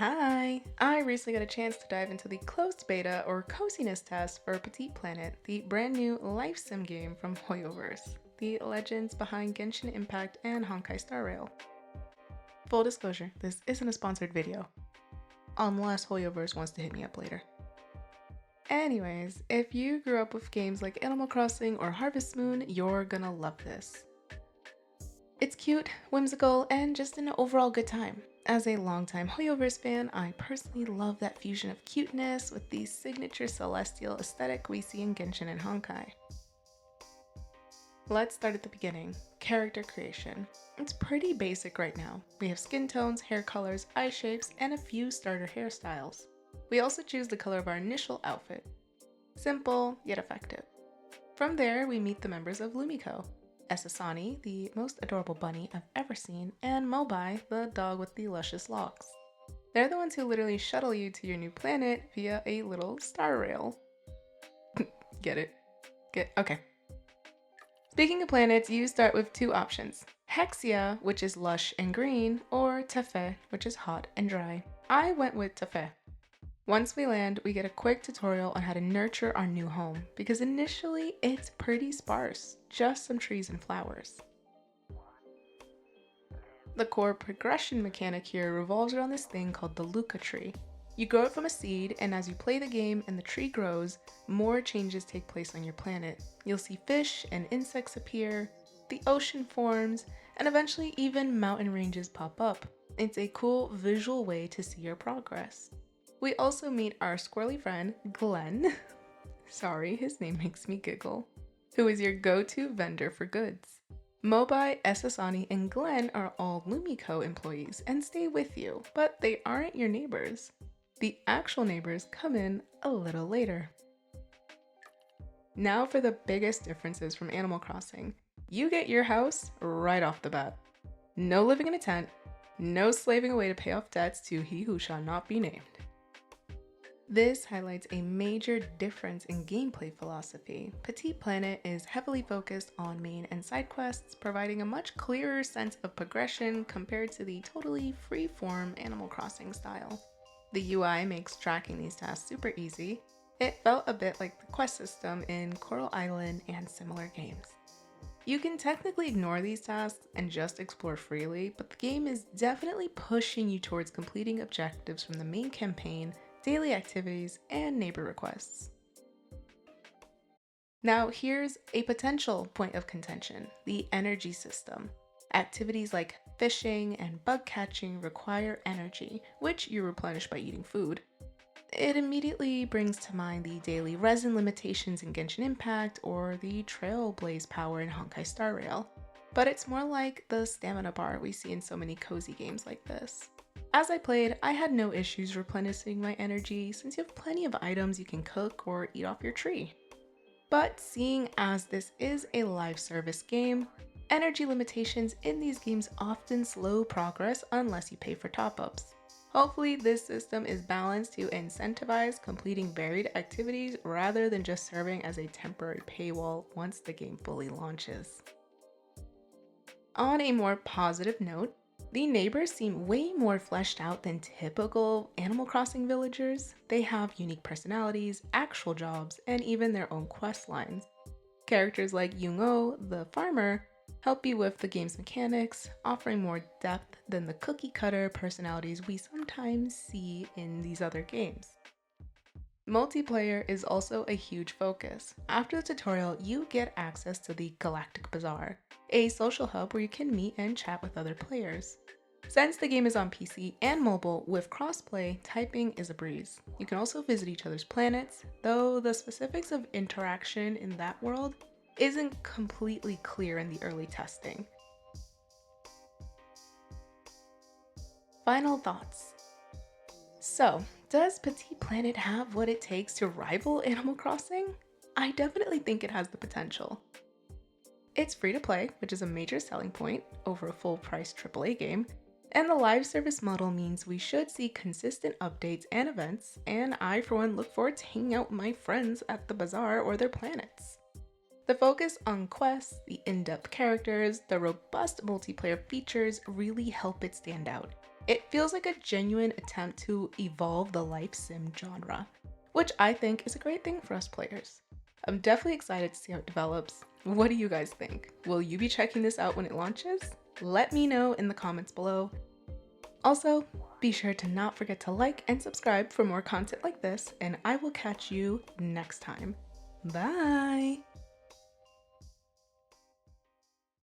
Hi! I recently got a chance to dive into the closed beta or coziness test for Petit Planet, the brand new life sim game from Hoyoverse, the legends behind Genshin Impact and Honkai Star Rail. Full disclosure, this isn't a sponsored video, unless Hoyoverse wants to hit me up later. Anyways, if you grew up with games like Animal Crossing or Harvest Moon, you're gonna love this. It's cute, whimsical, and just an overall good time. As a longtime Hoyoverse fan, I personally love that fusion of cuteness with the signature celestial aesthetic we see in Genshin and Honkai. Let's start at the beginning. Character creation. It's pretty basic right now. We have skin tones, hair colors, eye shapes, and a few starter hairstyles. We also choose the color of our initial outfit. Simple, yet effective. From there, we meet the members of Lumiko. Esasani, the most adorable bunny I've ever seen, and Mobai, the dog with the luscious locks. They're the ones who literally shuttle you to your new planet via a little star rail. Get it? Okay. Speaking of planets, you start with two options. Hexia, which is lush and green, or Tefe, which is hot and dry. I went with Tefe. Once we land, we get a quick tutorial on how to nurture our new home, because initially it's pretty sparse, just some trees and flowers. The core progression mechanic here revolves around this thing called the Luca tree. You grow it from a seed, and as you play the game and the tree grows, more changes take place on your planet. You'll see fish and insects appear, the ocean forms, and eventually even mountain ranges pop up. It's a cool visual way to see your progress. We also meet our squirrely friend, Glenn. Sorry, his name makes me giggle. Who is your go-to vendor for goods. Mobai, Esasani, and Glenn are all Lumiko employees and stay with you, but they aren't your neighbors. The actual neighbors come in a little later. Now for the biggest differences from Animal Crossing. You get your house right off the bat. No living in a tent, no slaving away to pay off debts to he who shall not be named. This highlights a major difference in gameplay philosophy. Petit Planet is heavily focused on main and side quests, providing a much clearer sense of progression compared to the totally free-form Animal Crossing style. The UI makes tracking these tasks super easy. It felt a bit like the quest system in Coral Island and similar games. You can technically ignore these tasks and just explore freely, but the game is definitely pushing you towards completing objectives from the main campaign, daily activities, and neighbor requests. Now here's a potential point of contention, the energy system. Activities like fishing and bug catching require energy, which you replenish by eating food. It immediately brings to mind the daily resin limitations in Genshin Impact or the trailblaze power in Honkai Star Rail, but it's more like the stamina bar we see in so many cozy games like this. As I played, I had no issues replenishing my energy since you have plenty of items you can cook or eat off your tree. But seeing as this is a live service game, energy limitations in these games often slow progress unless you pay for top-ups. Hopefully this system is balanced to incentivize completing varied activities rather than just serving as a temporary paywall once the game fully launches. On a more positive note, the neighbors seem way more fleshed out than typical Animal Crossing villagers. They have unique personalities, actual jobs, and even their own quest lines. Characters like Yung-Oh, the farmer, help you with the game's mechanics, offering more depth than the cookie-cutter personalities we sometimes see in these other games. Multiplayer is also a huge focus. After the tutorial, you get access to the Galactic Bazaar, a social hub where you can meet and chat with other players. Since the game is on PC and mobile with crossplay, typing is a breeze. You can also visit each other's planets, though the specifics of interaction in that world isn't completely clear in the early testing. Final thoughts. So, does Petit Planet have what it takes to rival Animal Crossing? I definitely think it has the potential. It's free to play, which is a major selling point over a full-price AAA game, and the live service model means we should see consistent updates and events, and I for one look forward to hanging out with my friends at the bazaar or their planets. The focus on quests, the in-depth characters, the robust multiplayer features really help it stand out. It feels like a genuine attempt to evolve the life sim genre, which I think is a great thing for us players. I'm definitely excited to see how it develops. What do you guys think? Will you be checking this out when it launches? Let me know in the comments below. Also, be sure to not forget to like and subscribe for more content like this, and I will catch you next time. Bye!